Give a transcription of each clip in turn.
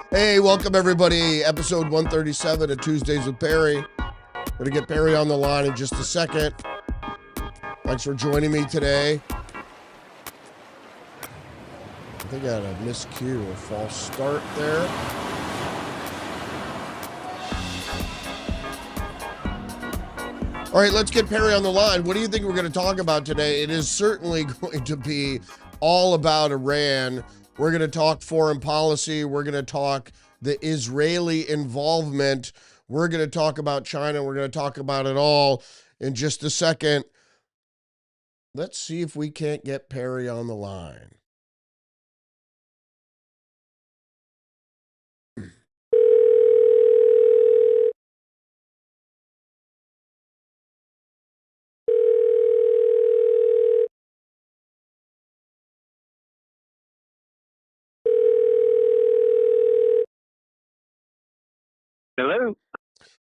Hey, welcome everybody. Episode 137 of Tuesdays with Perry. Gonna get Perry on the line in just a second. Thanks for joining me today. I think I had a miscue, a false start there. All right, let's get Perry on the line. What do you think we're going to talk about today? It is certainly going to be all about Iran. We're going to talk foreign policy. We're going to talk the Israeli involvement. We're going to talk about China. We're going to talk about it all in just a second. Let's see if we can't get Perry on the line. Hello.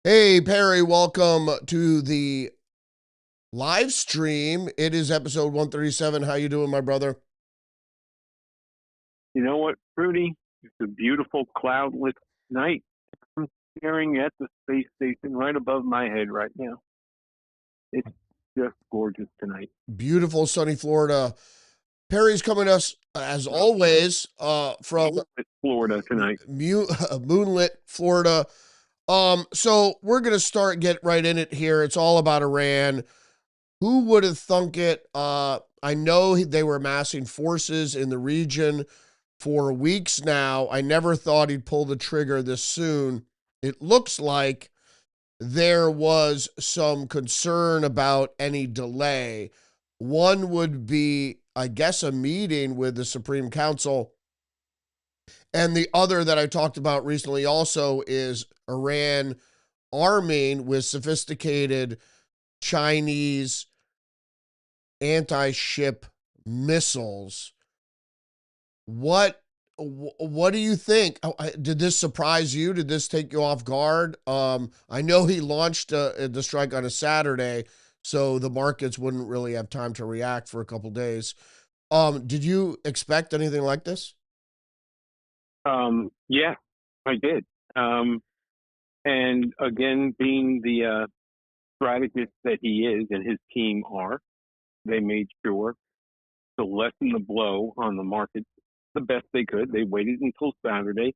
Hey, Perry, welcome to the live stream. It is episode 137. How you doing, my brother? You know what, Rudy? It's a beautiful cloudless night. I'm staring at the space station right above my head right now. It's just gorgeous tonight. Beautiful, sunny Florida. Perry's coming to us, as always, from Florida tonight. moonlit Florida. So we're going to get right in it here. It's all about Iran. Who would have thunk it? I know they were amassing forces in the region for weeks now. I never thought he'd pull the trigger this soon. It looks like there was some concern about any delay. One would be, I guess, a meeting with the Supreme Council. And the other that I talked about recently also is Iran arming with sophisticated Chinese anti-ship missiles. What do you think? Did this surprise you? Did this take you off guard? I know he launched the strike on a Saturday, so the markets wouldn't really have time to react for a couple days. Did you expect anything like this? Yeah, I did. And again, being the strategist that he is and his team are, they made sure to lessen the blow on the market the best they could. They waited until Saturday.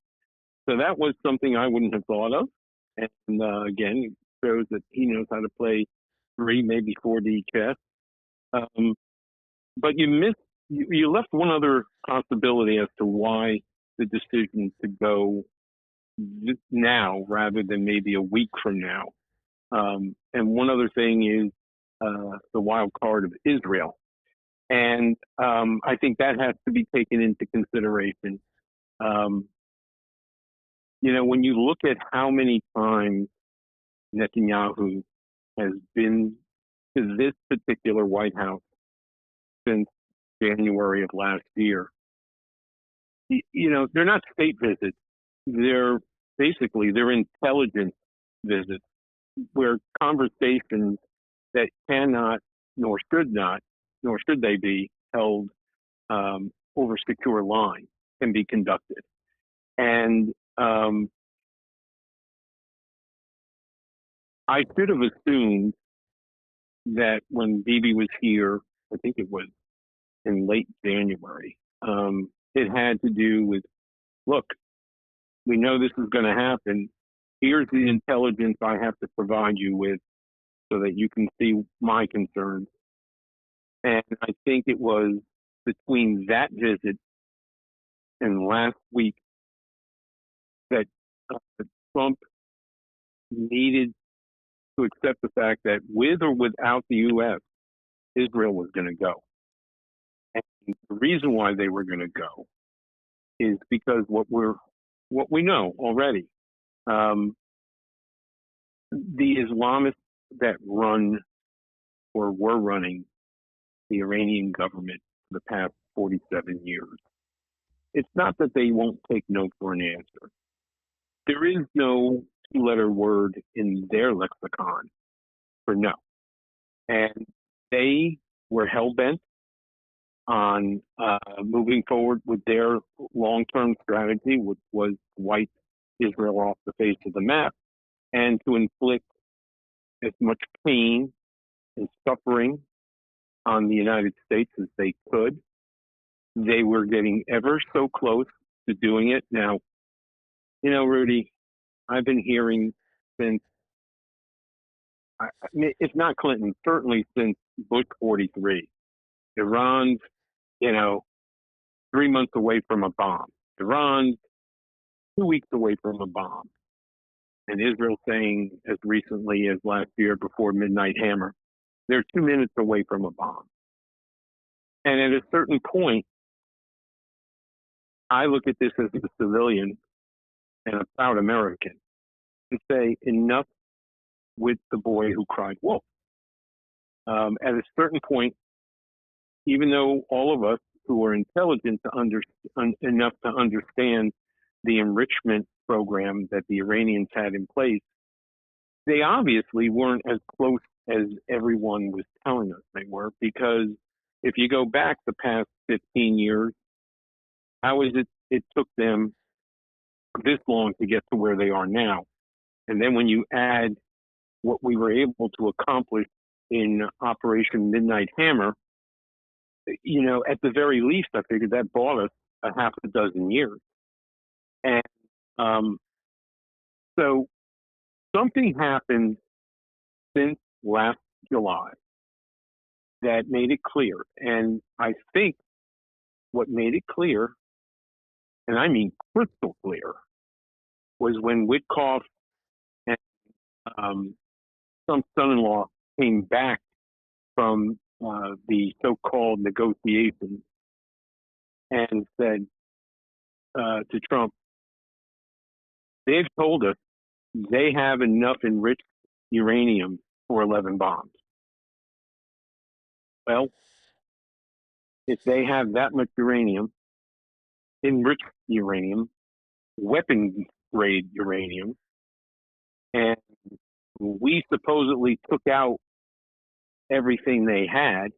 So that was something I wouldn't have thought of. And again, it shows that he knows how to play 3, maybe 4D chess. But you left one other possibility as to why the decision to go now rather than maybe a week from now. And one other thing is the wild card of Israel. And I think that has to be taken into consideration. When you look at how many times Netanyahu has been to this particular White House since January of last year, they're not state visits. They're intelligence visits where conversations that cannot, nor should they be held over secure lines can be conducted. And I should have assumed that when Bibi was here, I think it was in late January, it had to do with, look, we know this is going to happen. Here's the intelligence I have to provide you with so that you can see my concerns. And I think it was between that visit and last week that Trump needed to accept the fact that with or without the U.S., Israel was going to go. And the reason why they were going to go is because what we know already. The Islamists that run or were running the Iranian government for the past 47 years, it's not that they won't take no for an answer. There is no two-letter word in their lexicon for no. And they were hell-bent on moving forward with their long-term strategy, which was to wipe Israel off the face of the map and to inflict as much pain and suffering on the United States as they could. They were getting ever so close to doing it. Now, Rudy, I've been hearing since, if not Clinton, certainly since Bush 43, Iran's, 3 months away from a bomb. Iran's 2 weeks away from a bomb. And Israel saying as recently as last year before Midnight Hammer, they're 2 minutes away from a bomb. And at a certain point, I look at this as a civilian and a proud American and say, enough with the boy who cried wolf. At a certain point, even though all of us who are intelligent enough to understand the enrichment program that the Iranians had in place, they obviously weren't as close as everyone was telling us they were, because if you go back the past 15 years, how is it took them this long to get to where they are now? And then when you add what we were able to accomplish in Operation Midnight Hammer, at the very least, I figured that bought us a half a dozen years. And so something happened since last July that made it clear. And I think what made it clear, and I mean crystal clear, was when Witkoff and some son-in-law came back from the so-called negotiations and said to Trump, they've told us they have enough enriched uranium for 11 bombs. Well, if they have that much uranium, enriched uranium, weapons-grade uranium, and we supposedly took out everything they had,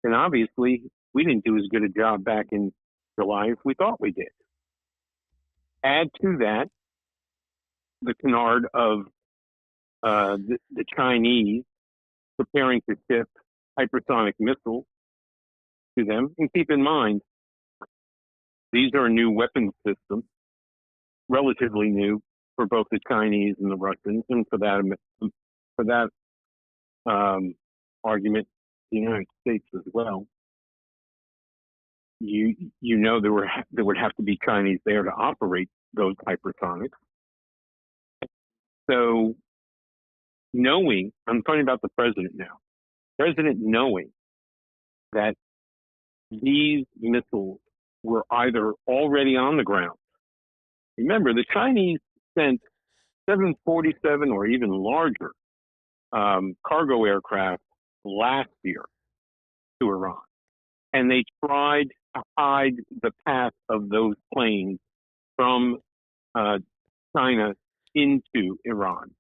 then obviously we didn't do as good a job back in July as we thought we did. Add to that the canard of the Chinese preparing to ship hypersonic missiles to them. And keep in mind, these are new weapon systems, relatively new for both the Chinese and the Russians, and for that argument, the United States as well. There would have to be Chinese there to operate those hypersonics. So I'm talking about the president now. President knowing that these missiles were either already on the ground. Remember, the Chinese sent 747 or even larger cargo aircraft last year to Iran. And they tried to hide the path of those planes from China into Iran.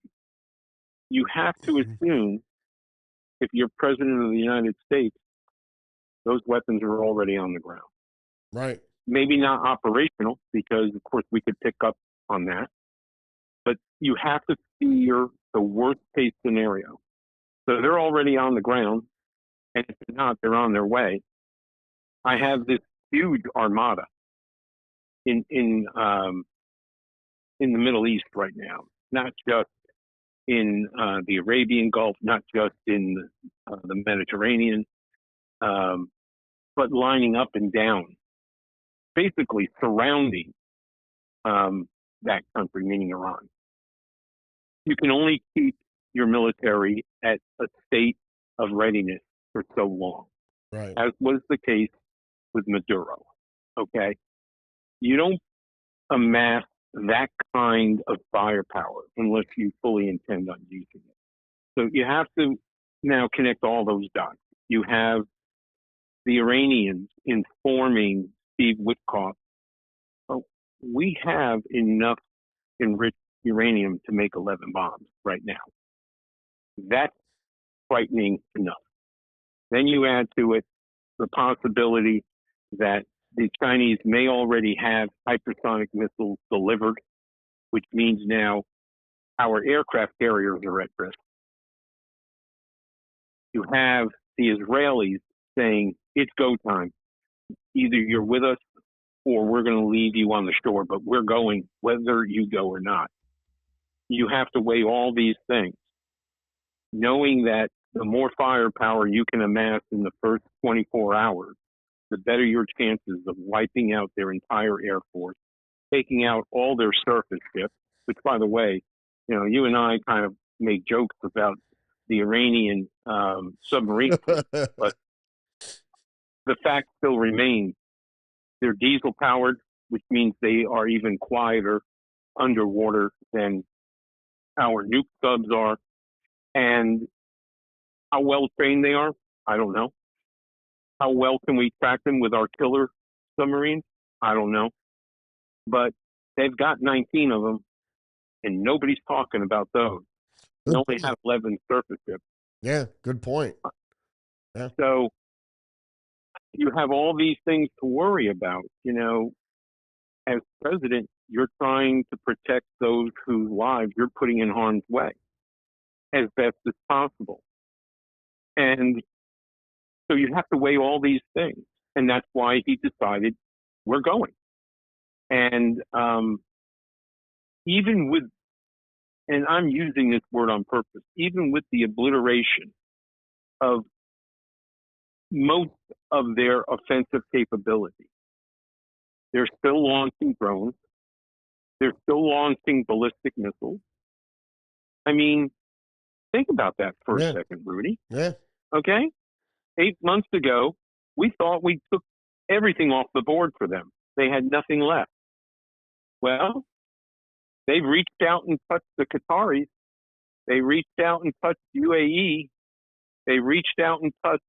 You have to assume, if you're president of the United States, those weapons are already on the ground. Right. Maybe not operational, because of course we could pick up on that, but you have to fear the worst case scenario. So they're already on the ground, and if they're not, they're on their way. I have this huge armada in the Middle East right now, not just in the Arabian Gulf, not just in the Mediterranean, but lining up and down, basically surrounding that country, meaning Iran. You can only keep your military at a state of readiness for so long, Right. as was the case with Maduro. Okay? You don't amass that kind of firepower unless you fully intend on using it. So you have to now connect all those dots. You have the Iranians informing Steve Witkoff, oh, we have enough enriched uranium to make 11 bombs right now. That's frightening enough. Then you add to it the possibility that the Chinese may already have hypersonic missiles delivered, which means now our aircraft carriers are at risk. You have the Israelis saying, it's go time. Either you're with us or we're going to leave you on the shore, but we're going whether you go or not. You have to weigh all these things, knowing that the more firepower you can amass in the first 24 hours, the better your chances of wiping out their entire Air Force, taking out all their surface ships, which, by the way, you and I kind of make jokes about the Iranian submarine fleet, but the fact still remains they're diesel powered, which means they are even quieter underwater than our nuke subs are. And how well trained they are, I don't know. How well can we track them with our killer submarines? I don't know. But they've got 19 of them, and nobody's talking about those. They Good only point. have 11 surface ships. Yeah, good point. Yeah. So you have all these things to worry about. As president, you're trying to protect those whose lives you're putting in harm's way as best as possible. And so you have to weigh all these things. And that's why he decided we're going. And even with, and I'm using this word on purpose, even with the obliteration of most of their offensive capability, they're still launching drones. They're still launching ballistic missiles. I mean, think about that for a second, Rudy. Yeah. Okay? 8 months ago, we thought we took everything off the board for them. They had nothing left. Well, they've reached out and touched the Qataris. They reached out and touched UAE. They reached out and touched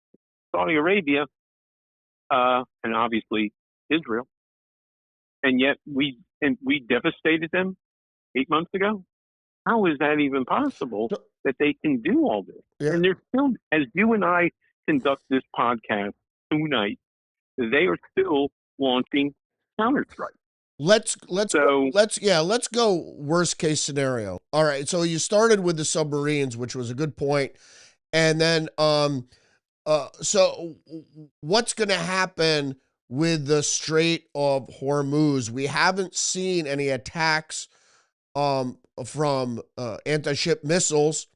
Saudi Arabia, and obviously Israel. And yet we devastated them 8 months ago. How is that even possible that they can do all this? Yeah. And they're still, as you and I conduct this podcast tonight, they are still launching counterstrike. Let's go worst case scenario. All right. So you started with the submarines, which was a good point. And then so what's going to happen with the Strait of Hormuz? We haven't seen any attacks from anti-ship missiles.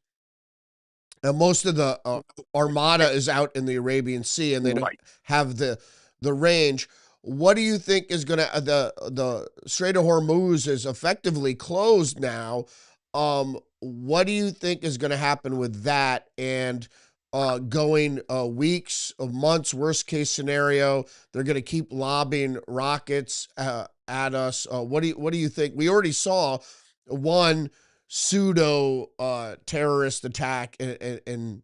Most of the armada is out in the Arabian Sea, and they don't have the range. What do you think is going to the Strait of Hormuz is effectively closed now? What do you think is going to happen with that? And going weeks of months, worst case scenario, they're going to keep lobbing rockets at us. What do you think? We already saw one pseudo terrorist attack in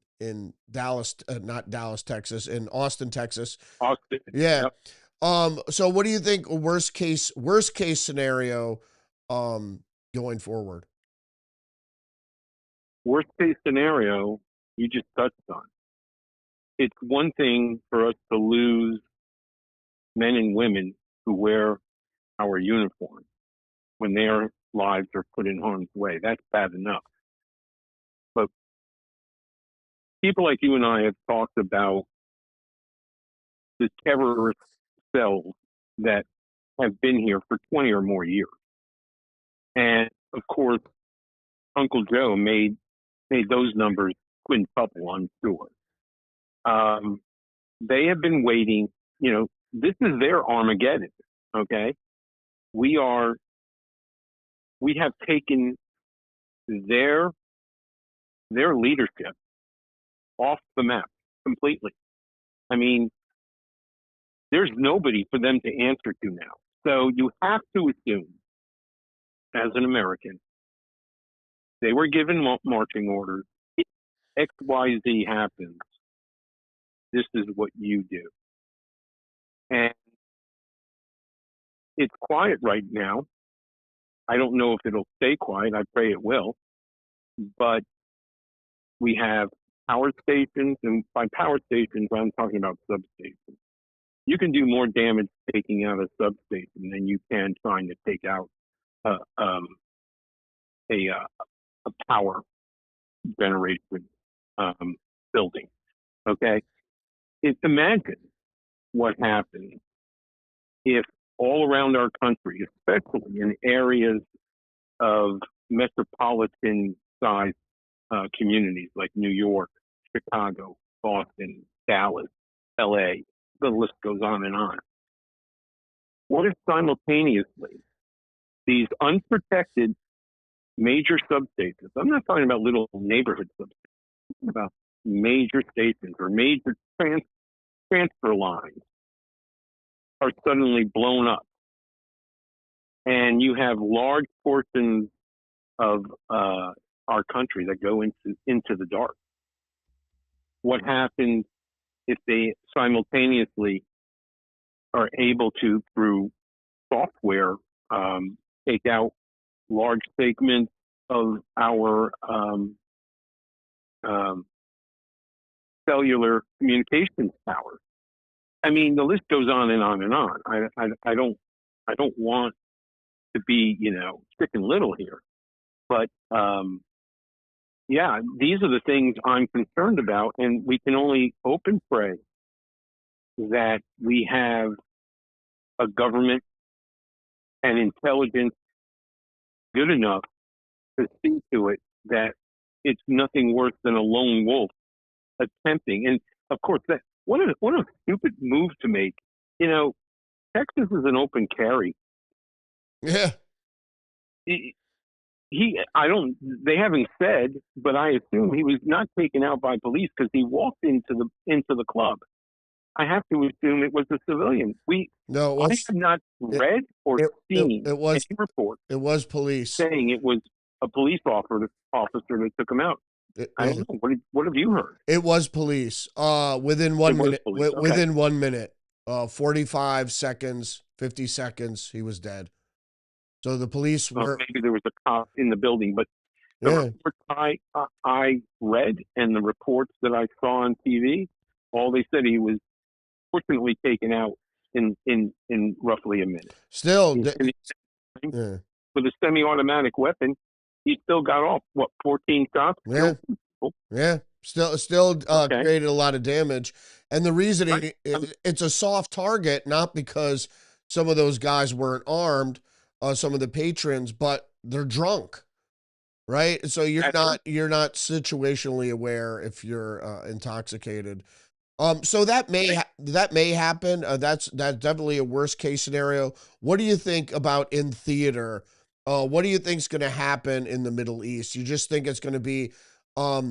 Dallas, not Dallas, Texas, in Austin, Texas. Austin. Yeah. Yep. So what do you think worst case scenario going forward? Worst case scenario, you just touched on. It's one thing for us to lose men and women who wear our uniform when their lives are put in harm's way. That's bad enough. But people like you and I have talked about the terrorist cells that have been here for 20 or more years. And of course, Uncle Joe made those numbers quintuple, I'm sure. They have been waiting, this is their Armageddon, okay? We have taken their leadership off the map completely. I mean, there's nobody for them to answer to now. So you have to assume, as an American, they were given marching orders. If XYZ happens, this is what you do. And it's quiet right now. I don't know if it'll stay quiet. I pray it will. But we have power stations, and by power stations, I'm talking about substations. You can do more damage taking out a substation than you can trying to take out uh, um, a power generation building. Okay, imagine what happens if all around our country, especially in areas of metropolitan sized communities like New York, Chicago, Boston, Dallas, LA, the list goes on and on. What if simultaneously these unprotected major substations, I'm not talking about little neighborhood substations, I'm talking about major stations or major transfer lines are suddenly blown up, and you have large portions of our country that go into the dark? What happens if they simultaneously are able to, through software, take out large segments of our cellular communications tower? I mean, the list goes on and on and on. I don't want to be, Chicken Little here, but yeah, these are the things I'm concerned about, and we can only hope and pray that we have a government and intelligence good enough to see to it that it's nothing worse than a lone wolf attempting. And of course, what a stupid move to make. Texas is an open carry. Yeah. They haven't said, but I assume he was not taken out by police because he walked into the club. I have to assume it was a civilian. I have not read or seen any report. It was police saying it was a police officer that took him out. I don't know. What have you heard? It was police. Within 1 minute. Within 1 minute. 45 seconds, 50 seconds, he was dead. So the police were. Maybe there was a cop in the building, but the reports I read and the reports that I saw on TV, all they said he was fortunately taken out in roughly a minute. Still, with a semi-automatic weapon, he still got off 14 shots. Yeah. Still created a lot of damage, and the reason it's a soft target, not because some of those guys weren't armed, some of the patrons, but they're drunk, right? So you're not situationally aware if you're intoxicated. So that may happen. That's definitely a worst case scenario. What do you think about in theater? What do you think is going to happen in the Middle East? You just think it's going to be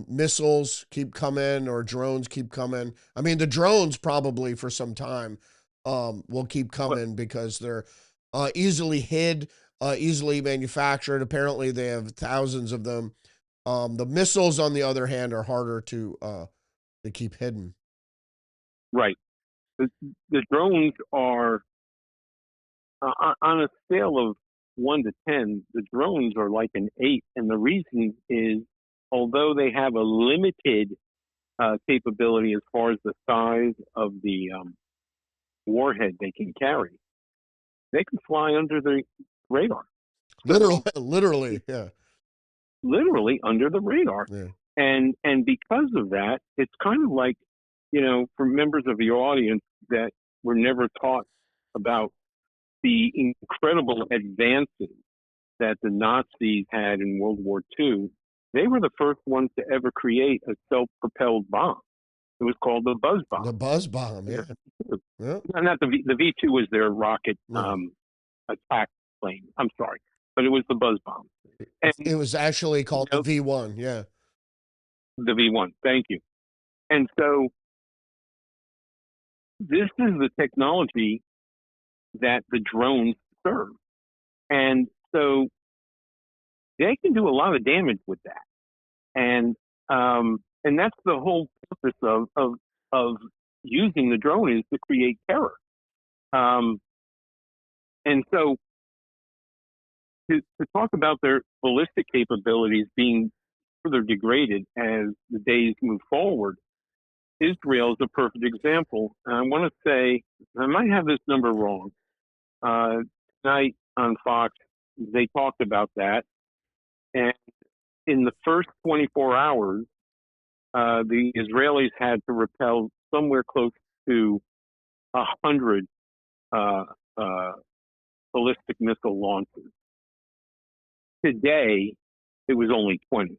missiles keep coming or drones keep coming? I mean, the drones probably for some time will keep coming because they're easily hid, easily manufactured. Apparently, they have thousands of them. The missiles, on the other hand, are harder to keep hidden. Right. The drones are on a scale of 1 to 10. The drones are like an 8, and the reason is, although they have a limited capability as far as the size of the warhead they can carry, they can fly under the radar. Literally, yeah. Literally under the radar. Yeah. And because of that, it's kind of like, for members of your audience that were never taught about the incredible advances that the Nazis had in World War II, they were the first ones to ever create a self-propelled bomb. It was called the buzz bomb. The buzz bomb, yeah. Not the V2 was their rocket attack plane. I'm sorry, but it was the buzz bomb. And it was actually called the V1, yeah. The V1, thank you. And so this is the technology that the drones serve. And so they can do a lot of damage with that. And that's the whole purpose of using the drone, is to create terror. And so to talk about their ballistic capabilities being further degraded as the days move forward. Israel is a perfect example. And I want to say, I might have this number wrong. Tonight on Fox, they talked about that. And in the first 24 hours, the Israelis had to repel somewhere close to 100 uh, uh, ballistic missile launches. Today, it was only 20.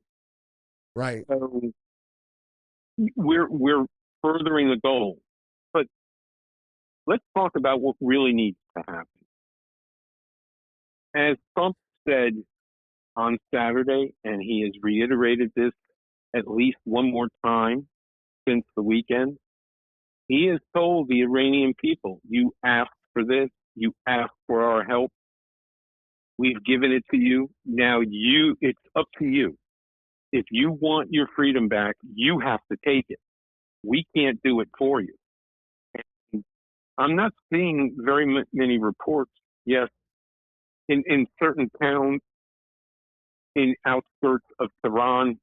Right. So we're furthering the goal. But let's talk about what really needs to happen. As Trump said on Saturday, and he has reiterated this at least one more time since the weekend, he has told the Iranian people, you asked for this, you asked for our help, we've given it to you, now it's up to you. If you want your freedom back, you have to take it. We can't do it for you. And I'm not seeing very many reports. Yes, in certain towns, in outskirts of Tehran,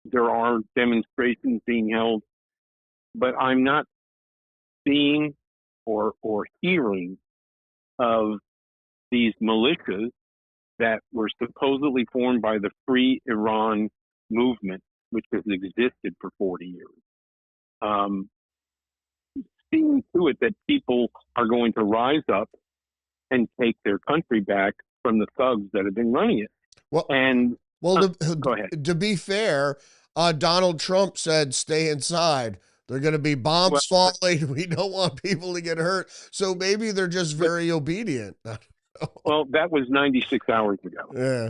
there are demonstrations being held, but I'm not seeing or hearing of these militias that were supposedly formed by the Free Iran movement, which has existed for 40 years. Seeing to it that people are going to rise up and take their country back from the thugs that have been running it. Well, And well, go ahead. to be fair, Donald Trump said, "Stay inside. They're going to be Well, bombs falling. We don't want people to get hurt." So maybe they're just but very obedient. well, that was 96 hours ago. Yeah.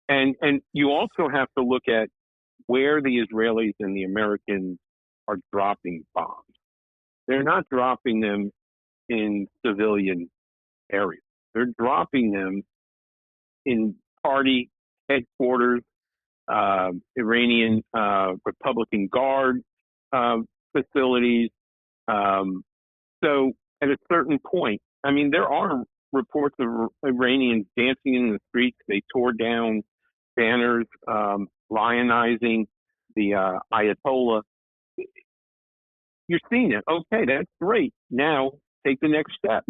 And you also have to look at where the Israelis and the Americans are dropping bombs. They're not dropping them in civilian areas. They're dropping them in party headquarters, Iranian Republican Guard facilities. So at a certain point, I mean, there are reports of Iranians dancing in the streets. They tore down banners lionizing the Ayatollah. You're seeing it. Okay, that's great. Now take the next step.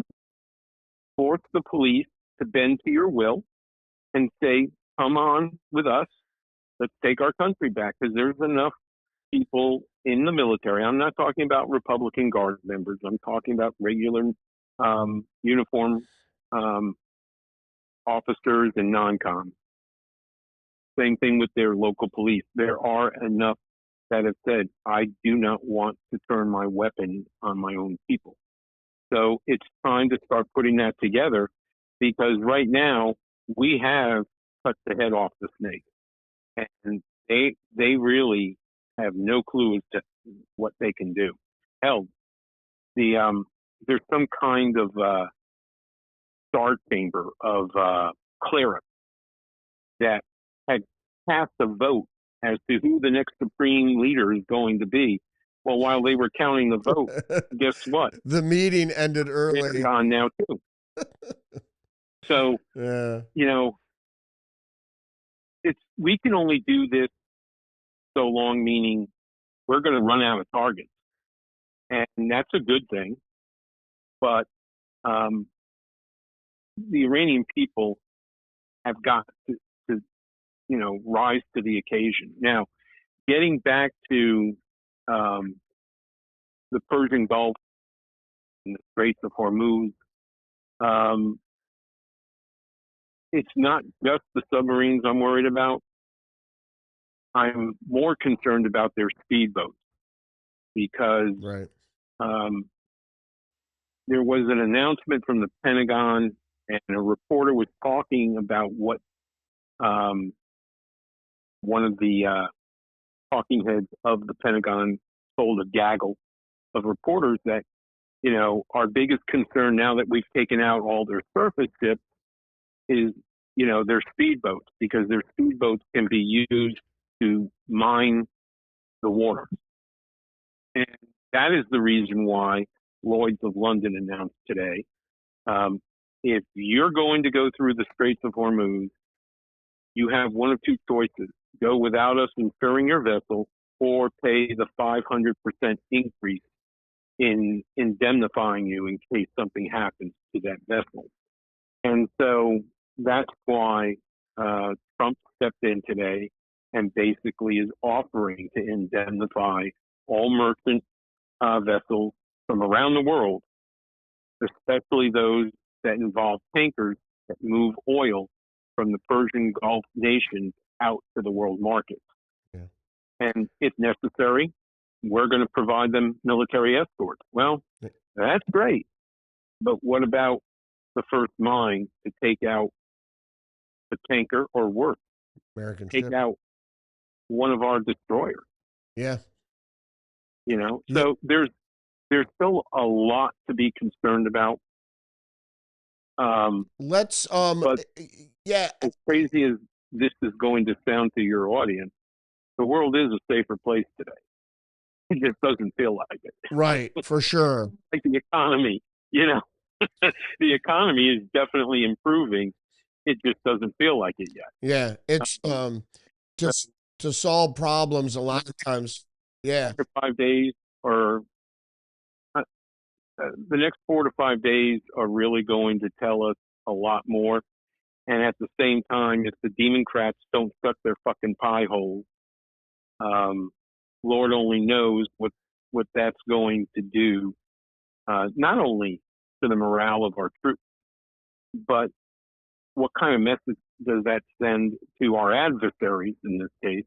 Force the police to bend to your will and say, come on with us. Let's take our country back, because there's enough people in the military. I'm not talking about Republican Guard members. I'm talking about regular uniform officers and non-com. Same thing with their local police. There are enough that have said, I do not want to turn my weapon on my own people. So it's time to start putting that together, because right now we have cut the head off the snake, and they really have no clue as to what they can do. Hell, there's some kind of star chamber of clerics that had cast a vote as to who the next supreme leader is going to be. Well, while they were counting the vote, guess what? The meeting ended They're early. gone now too. So, Yeah. we can only do this so long, meaning we're going to run out of targets. And that's a good thing. But the Iranian people have got to rise to the occasion. Now, getting back to the Persian Gulf and the Straits of Hormuz, it's not just the submarines I'm worried about. I'm more concerned about their speedboats, because Right. there was an announcement from the Pentagon, and a reporter was talking about what one of the talking heads of the Pentagon told a gaggle of reporters that, our biggest concern now that we've taken out all their surface ships is, their speedboats, because their speedboats can be used to mine the water. And that is the reason why Lloyd's of London announced today, if you're going to go through the Straits of Hormuz, you have one of two choices. go without us insuring your vessel or pay the 500% increase in indemnifying you in case something happens to that vessel. And so that's why Trump stepped in today and basically is offering to indemnify all merchant vessels from around the world, especially those that involve tankers that move oil from the Persian Gulf nations out to the world markets. Yeah. And if necessary, we're going to provide them military escorts. Well, that's great. But what about the first mine to take out a tanker or worse, American take ship. out one of our destroyers? Yeah. You know, Yeah. so there's still a lot to be concerned about. Let's But yeah. as crazy as this is going to sound to your audience, the world is a safer place today. It just doesn't feel like it. Right, for sure. Like the economy, you know, the economy is definitely improving. It just doesn't feel like it yet. Yeah, it's So just to solve problems a lot of times. Yeah. after 5 days, or the next 4 to 5 days, are really going to tell us a lot more. And at the same time, if the Democrats don't shut their fucking pie holes, Lord only knows what that's going to do, not only to the morale of our troops, but what kind of message does that send to our adversaries in this case,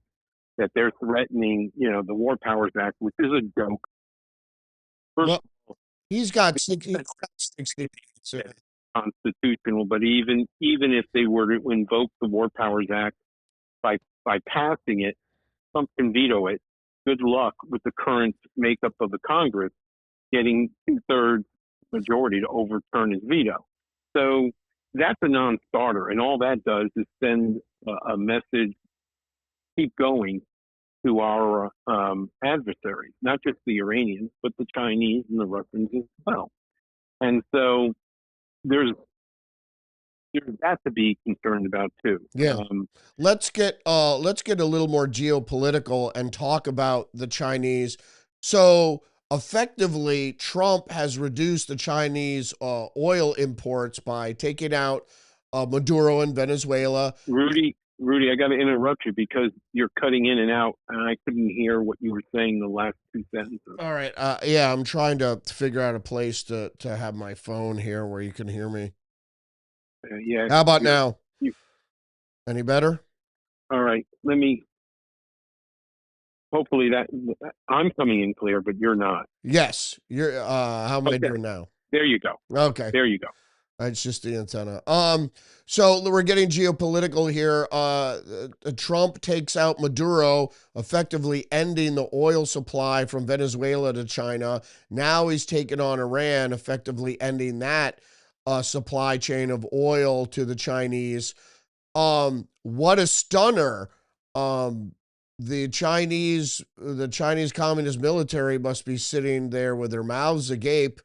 that they're threatening, the War Powers Act, which is a joke. First, Well, he's got 60 so, constitutional, but even if they were to invoke the War Powers Act by passing it, Trump can veto it. Good luck with the current makeup of the Congress getting 2/3 majority to overturn his veto. So that's a non-starter, and all that does is send a message: keep going, to our adversaries, not just the Iranians, but the Chinese and the Russians as well. And so there's that to be concerned about too. yeah. Let's get a little more geopolitical and talk about the Chinese. So effectively, Trump has reduced the Chinese oil imports by taking out Maduro in Venezuela. Rudy, I got to interrupt you because you're cutting in and out, and I couldn't hear what you were saying the last two sentences. All right. Yeah, I'm trying to figure out a place to have my phone here where you can hear me. Yeah. How about now? You, Any better? all right. Hopefully that I'm coming in clear, but you're not. Yes. You're. How am I Okay. doing now? There you go. Okay. There you go. It's just the antenna. So we're getting geopolitical here. Trump takes out Maduro, effectively ending the oil supply from Venezuela to China. Now he's taken on Iran, effectively ending that supply chain of oil to the Chinese. What a stunner. Um, the Chinese Communist military must be sitting there with their mouths agape.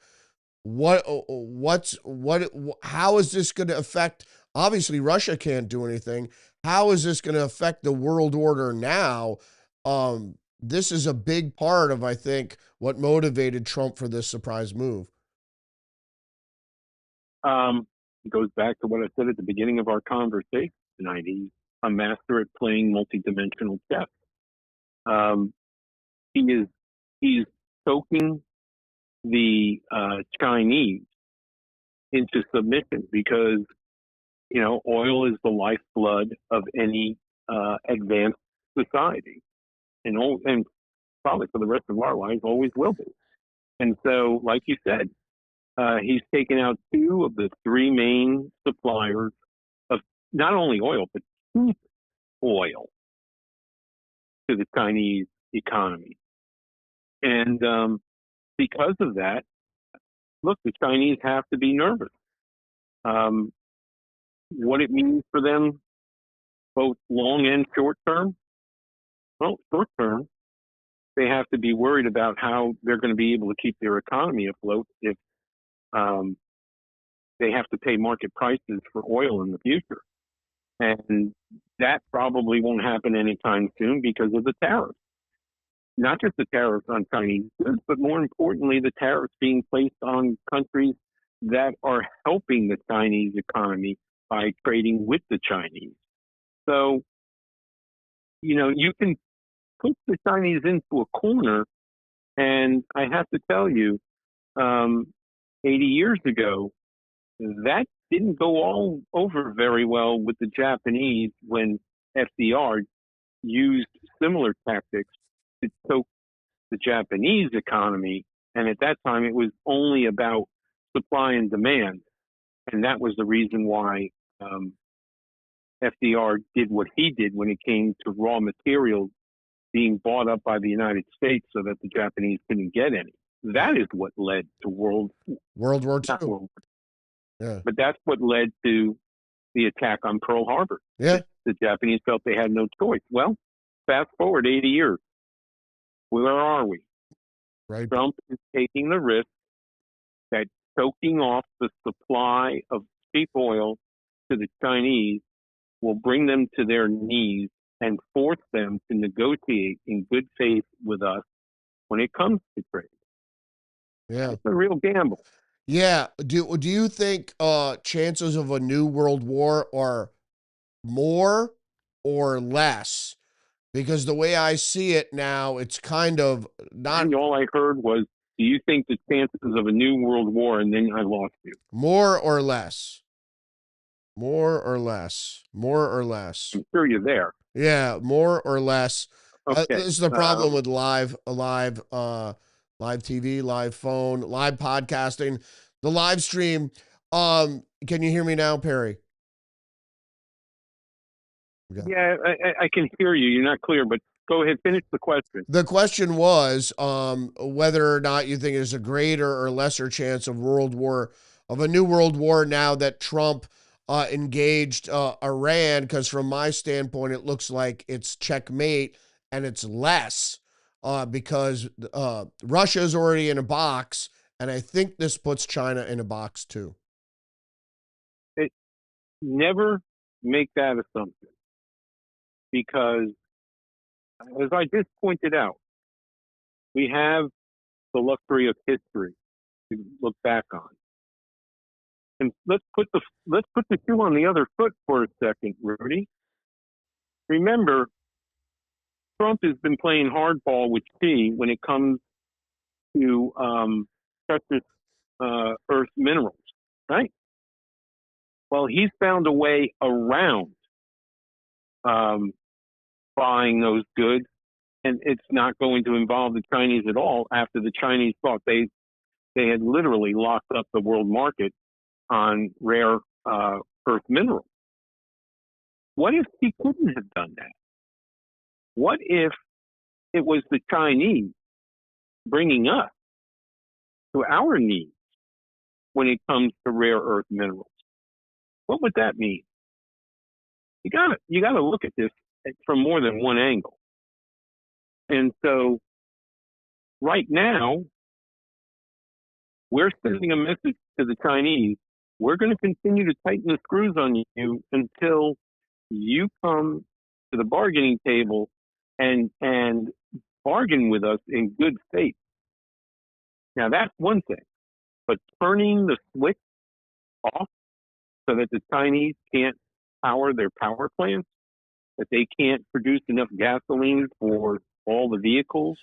How is this going to affect? Obviously, Russia can't do anything. How is this going to affect the world order now? This is a big part of, I think, what motivated Trump for this surprise move. It goes back to what I said at the beginning of our conversation tonight. He's a master at playing multidimensional chess. Um, he's choking the Chinese into submission because oil is the lifeblood of any advanced society, and probably for the rest of our lives always will be. And so, like you said, he's taken out two of the three main suppliers of not only oil but cheap oil to the Chinese economy. And because of that, look, the Chinese have to be nervous. What it means for them, both long and short term? Well, short term, they have to be worried about how they're going to be able to keep their economy afloat if um, they have to pay market prices for oil in the future. And that probably won't happen anytime soon because of the tariffs. Not just the tariffs on Chinese goods, but more importantly, the tariffs being placed on countries that are helping the Chinese economy by trading with the Chinese. So, you can put the Chinese into a corner, and I have to tell you, 80 years ago, that didn't go all over very well with the Japanese when FDR used similar tactics to choke the Japanese economy. And at that time, it was only about supply and demand. And that was the reason why FDR did what he did when it came to raw materials being bought up by the United States so that the Japanese couldn't get any. That is what led to World War not II. World, Yeah. but that's what led to the attack on Pearl Harbor. Yeah. The Japanese felt they had no choice. Well, fast forward 80 years. Where are we? Right. Trump is taking the risk that choking off the supply of cheap oil to the Chinese will bring them to their knees and force them to negotiate in good faith with us when it comes to trade. Yeah. It's a real gamble. Yeah. Do you think chances of a new world war are more or less? Because the way I see it now, it's kind of not And all I heard was, do you think the chances of a new world war? And then I lost you. more or less. More or less. More or less. I'm sure you're there. Yeah, more or less. This Okay. is the problem with live TV, live phone, live podcasting, the live stream. Can you hear me now, Perry? Okay. Yeah, I can hear you. You're not clear, but go ahead. Finish the question. The question was whether or not you think there's a greater or lesser chance of a new world war now that Trump engaged Iran, because from my standpoint, it looks like it's checkmate, and it's less because Russia's already in a box, and I think this puts China in a box too. Never make that assumption because, as I just pointed out, we have the luxury of history to look back on. And let's put the shoe on the other foot for a second, Rudy. Remember, Trump has been playing hardball with Xi when it comes to precious earth minerals, right? Well, he's found a way around buying those goods, and it's not going to involve the Chinese at all. After the Chinese thought they had literally locked up the world market on rare earth minerals. What if he couldn't have done that? What if it was the Chinese bringing us to our needs when it comes to rare earth minerals? What would that mean? You gotta look at this from more than one angle. And so right now, we're sending a message to the Chinese. We're going to continue to tighten the screws on you until you come to the bargaining table and bargain with us in good faith. Now that's one thing, but turning the switch off so that the Chinese can't power their power plants, that they can't produce enough gasoline for all the vehicles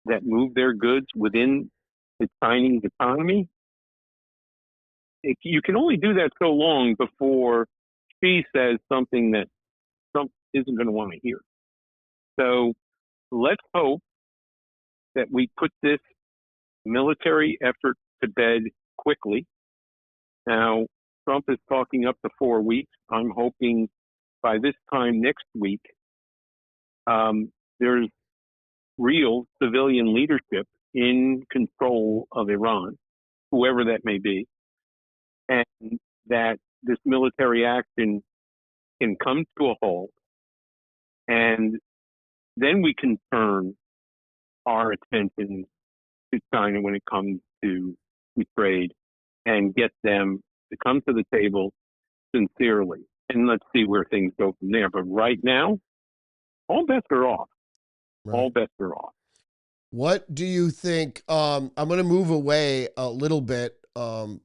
that move their goods within the Chinese economy, you can only do that so long before Xi says something that Trump isn't going to want to hear. So let's hope that we put this military effort to bed quickly. Now, Trump is talking up to 4 weeks. I'm hoping by this time next week, there's real civilian leadership in control of Iran, whoever that may be, and that this military action can come to a halt, and then we can turn our attention to China when it comes to trade and get them to come to the table sincerely. and let's see where things go from there. But right now, all bets are off. All Right. bets are off. What do you think? I'm going to move away a little bit from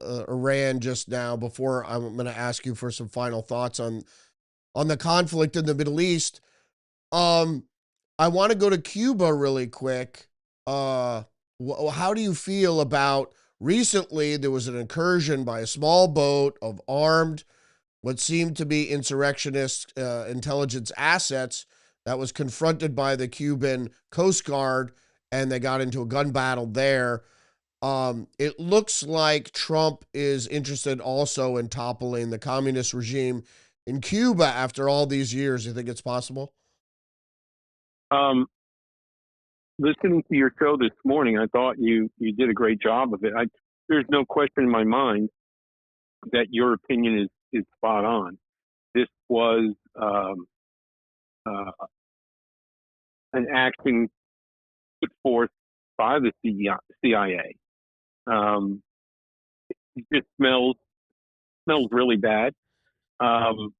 Iran just now before I'm going to ask you for some final thoughts on the conflict in the Middle East. Um, I want to go to Cuba really quick. How do you feel about recently there was an incursion by a small boat of armed, what seemed to be insurrectionist intelligence assets that was confronted by the Cuban Coast Guard, and they got into a gun battle there. It looks like Trump is interested also in toppling the communist regime in Cuba after all these years. You think it's possible? Um, Listening to your show this morning, I thought you did a great job of it. There's no question in my mind that your opinion is spot on. This was uh, an action put forth by the CIA. Um, it just smells really bad. Um,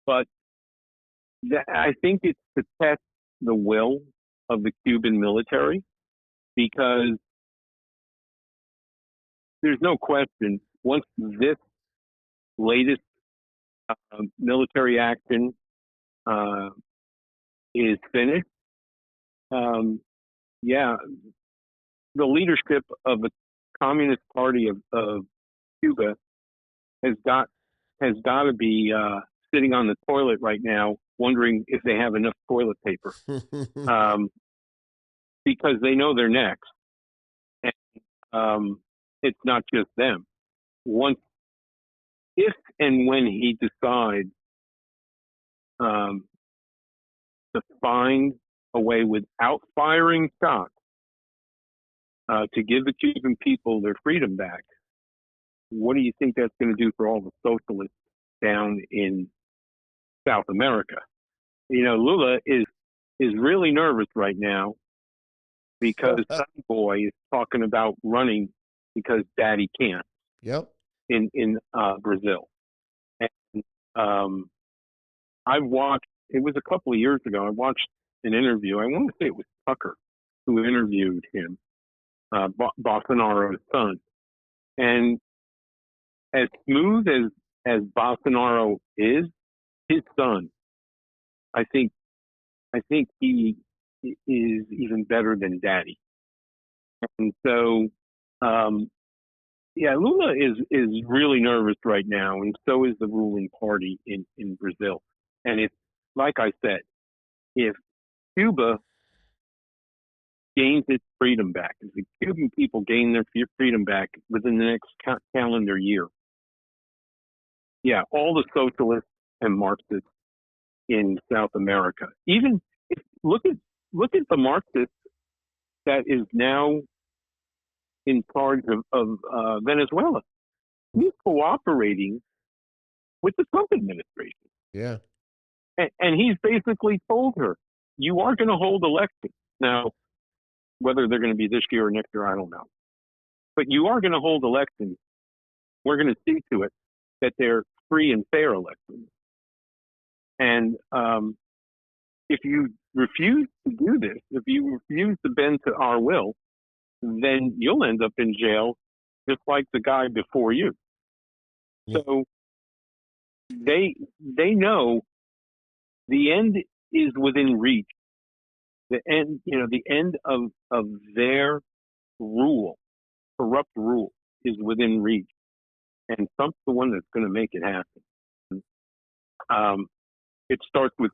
but I think it's to test the will of the Cuban military, because there's no question once this latest military action uh, is finished, um, yeah, the leadership of the Communist Party of Cuba has got to be sitting on the toilet right now, wondering if they have enough toilet paper, um, because they know they're next, and it's not just them. Once, if and when he decides um, to find a way without firing shots to give the Cuban people their freedom back, what do you think that's going to do for all the socialists down in South America? You know, Lula is really nervous right now because some boy is talking about running because daddy can't Yep. in Brazil. And I watched, it was a couple of years ago, I watched an interview. I want to say it was Tucker who interviewed him, Bolsonaro's son. And as smooth as Bolsonaro is, his son, I think he is even better than daddy. And so, yeah, Lula is really nervous right now, and so is the ruling party in Brazil. And if, like I said, if Cuba gains its freedom back, if the Cuban people gain their freedom back within the next calendar year, yeah, all the socialists and Marxists in South America, even if, look at the Marxist that is now in charge of Venezuela. He's cooperating with the Trump administration. Yeah. And he's basically told her, you are going to hold elections. Now, whether they're going to be this year or next year, I don't know. But you are going to hold elections. We're going to see to it that they're free and fair elections. And if you refuse to do this, if you refuse to bend to our will, then you'll end up in jail just like the guy before you. Yeah. So they know the end is within reach. The end, the end of their rule, corrupt rule, is within reach, and Trump's the one that's going to make it happen. It starts with,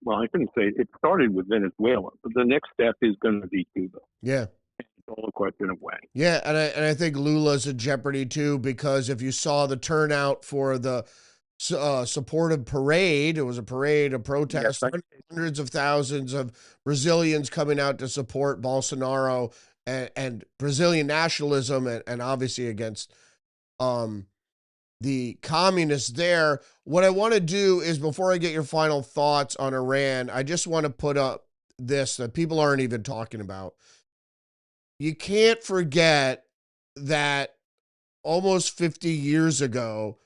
well, I couldn't say it started with Venezuela, but the next step is going to be Cuba. Yeah. It's all a question of when. Yeah, and I think Lula's in jeopardy too, because if you saw the turnout for the supportive parade, it was a parade, a protest, Yes, hundreds of thousands of Brazilians coming out to support Bolsonaro and Brazilian nationalism, and obviously against um, the communists there. What I want to do is, before I get your final thoughts on Iran, I just want to put up this that people aren't even talking about. You can't forget that almost 50 years ago,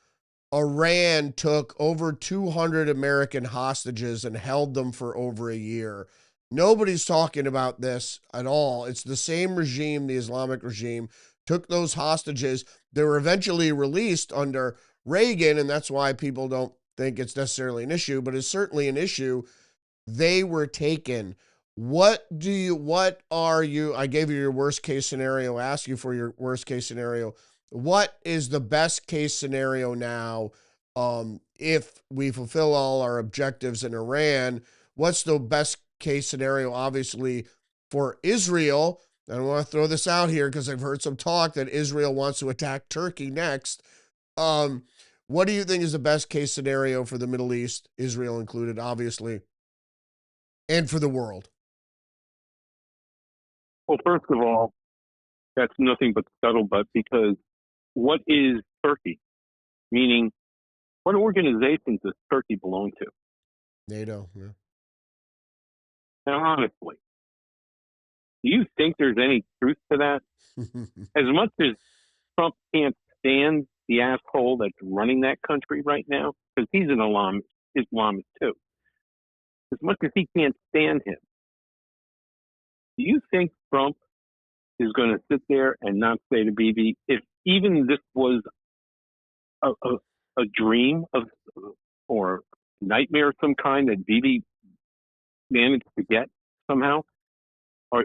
Iran took over 200 American hostages and held them for over a year. Nobody's talking about this at all. It's the same regime, the Islamic regime, took those hostages. They were eventually released under Reagan, and that's why people don't think it's necessarily an issue, but it's certainly an issue. They were taken. What are you, I gave you your worst case scenario, ask you for your worst case scenario. What is the best case scenario now? If we fulfill all our objectives in Iran, what's the best case scenario, obviously, for Israel? And I want to throw this out here because I've heard some talk that Israel wants to attack Turkey next. Um, what do you think is the best case scenario for the Middle East, Israel included, obviously, and for the world? Well, first of all, that's nothing but scuttlebutt, because what is Turkey? Meaning, what organizations does Turkey belong to? NATO, yeah. Now, honestly, do you think there's any truth to that? As much as Trump can't stand the asshole that's running that country right now, because he's an Islamist too. As much as he can't stand him, do you think Trump is going to sit there and not say to Bibi, if even this was a dream of or nightmare of some kind that Bibi managed to get somehow, or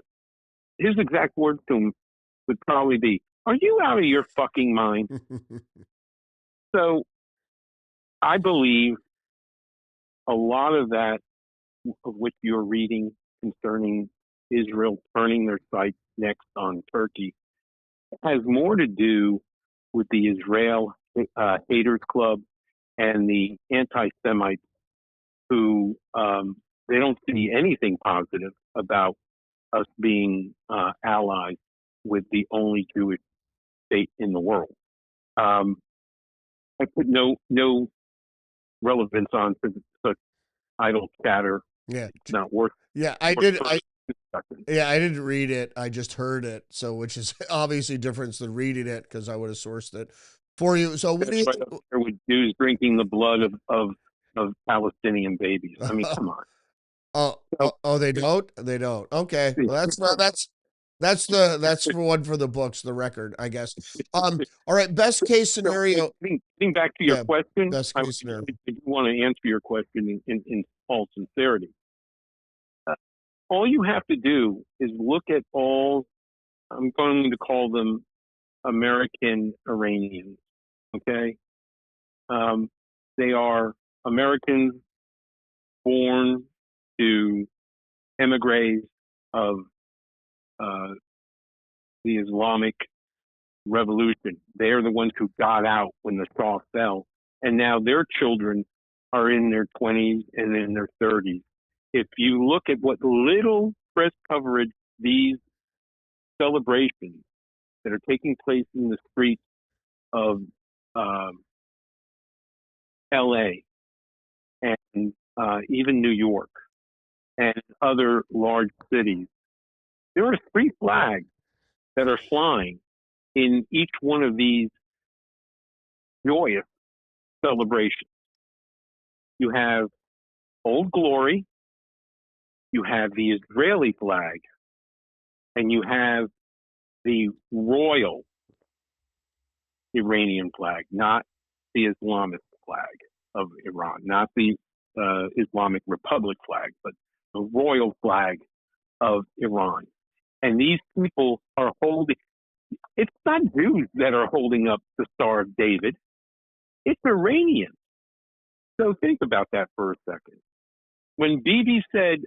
his exact words to him would probably be, "Are you out of your fucking mind?" So I believe a lot of that, of which you're reading concerning Israel turning their sights next on Turkey, has more to do with the Israel Haters Club and the anti-Semites who they don't see anything positive about us being allies with the only Jewish state in the world. I put no relevance on such idle chatter. Yeah. It's not worth. Yeah, I did. I didn't read it. I just heard it. So, which is obviously different than reading it because I would have sourced it for you. So, what do you? Right up there with Jews drinking the blood of Palestinian babies. I mean, come on. Oh, they don't. They don't. Okay, well, that's for one for the books, the record, I guess. All right. Best case scenario. Getting back to your Yeah, question, best case scenario. I do want to answer your question in all sincerity. All you have to do is look at all, I'm going to call them American Iranians, okay? They are Americans born to emigres of the Islamic Revolution. They're the ones who got out when the Shah fell, and now their children are in their 20s and in their 30s. If you look at what little press coverage these celebrations that are taking place in the streets of LA and even New York and other large cities, there are 3 flags that are flying in each one of these joyous celebrations. You have Old Glory, you have the Israeli flag, and you have the royal Iranian flag, not the Islamist flag of Iran, not the Islamic Republic flag, but the royal flag of Iran. And these people are holding, it's not Jews that are holding up the Star of David, it's Iranians. So think about that for a second. When Bibi said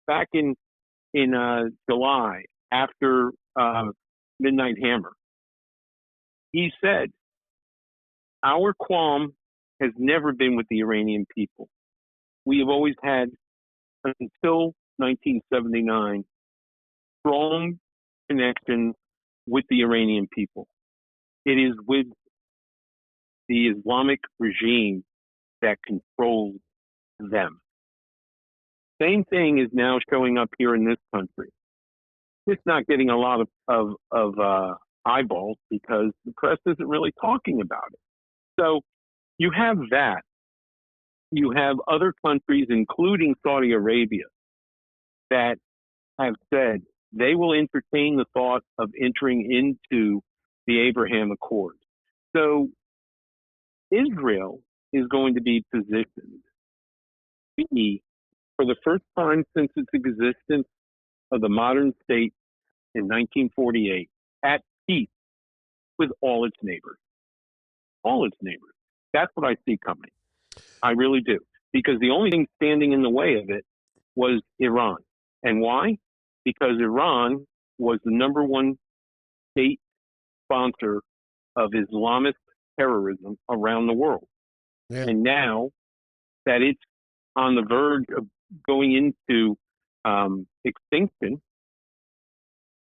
back in July after Midnight Hammer, he said, our qualm has never been with the Iranian people. We have always had, until 1979, strong connections with the Iranian people. It is with the Islamic regime that controls them. Same thing is now showing up here in this country. It's not getting a lot of eyeballs because the press isn't really talking about it. So you have that. You have other countries, including Saudi Arabia, that have said they will entertain the thought of entering into the Abraham Accords. So Israel is going to be positioned to be, for the first time since its existence of the modern state in 1948, at peace with all its neighbors. All its neighbors. That's what I see coming. I really do. Because the only thing standing in the way of it was Iran. And why? Because Iran was the number one state sponsor of Islamist terrorism around the world. Yeah. And now that it's on the verge of going into extinction,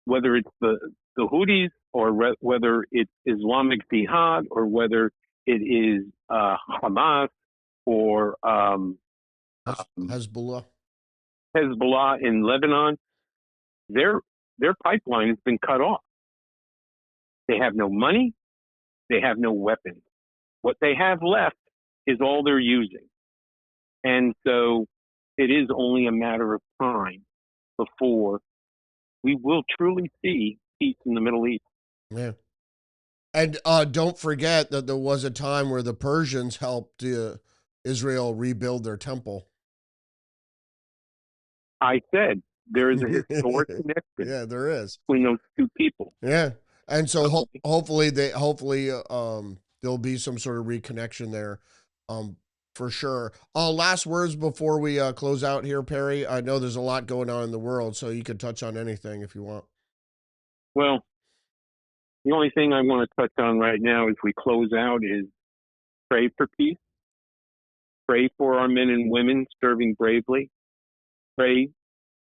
whether it's the Houthis or whether it's Islamic Jihad or whether it is Hamas or Hezbollah. Hezbollah in Lebanon, their pipeline has been cut off. They have no money. They have no weapons. What they have left is all they're using. And so it is only a matter of time before we will truly see peace in the Middle East. Yeah. And don't forget that there was a time where the Persians helped Israel rebuild their temple. I said there is a historic connection Yeah, there is between those two people. Yeah, and so hopefully there'll be some sort of reconnection there, for sure. Last words before we close out here, Perry. I know there's a lot going on in the world, so you could touch on anything if you want. Well, the only thing I want to touch on right now as we close out is pray for peace. Pray for our men and women serving bravely. Pray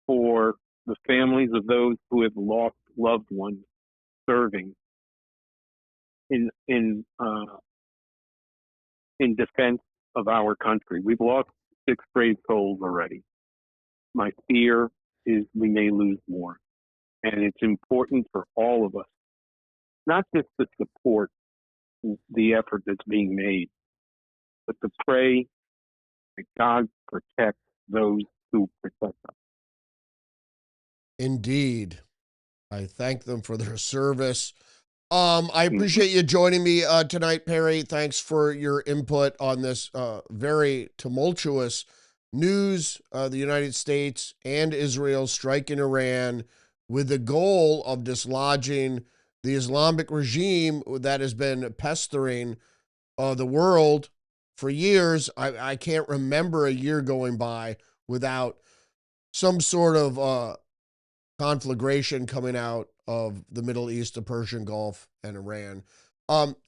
for the families of those who have lost loved ones serving in defense of our country. We've lost 6 brave souls already. My fear is we may lose more. And it's important for all of us, not just to support the effort that's being made, but to pray that God protect those who protect us. Indeed. I thank them for their service. I appreciate you joining me tonight, Perry. Thanks for your input on this very tumultuous news. The United States and Israel striking Iran with the goal of dislodging the Islamic regime that has been pestering the world for years. I can't remember a year going by without some sort of conflagration coming out of the Middle East, the Persian Gulf, and Iran.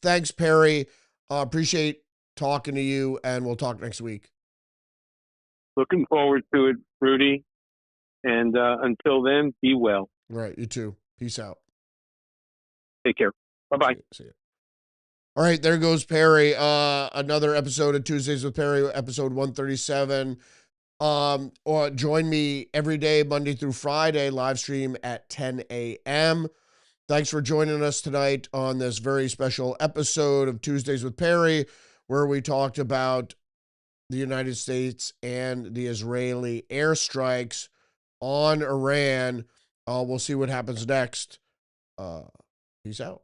Thanks, Perry. Appreciate talking to you, and we'll talk next week. Looking forward to it, Rudy. And until then, be well. All right, you too. Peace out. Take care. Bye-bye. See you. All right, there goes Perry. Another episode of Tuesdays with Perry, episode 137. Or join me every day, Monday through Friday, live stream at 10 a.m. Thanks for joining us tonight on this very special episode of Tuesdays with Perry, where we talked about the United States and the Israeli airstrikes on Iran. We'll see what happens next. Peace out.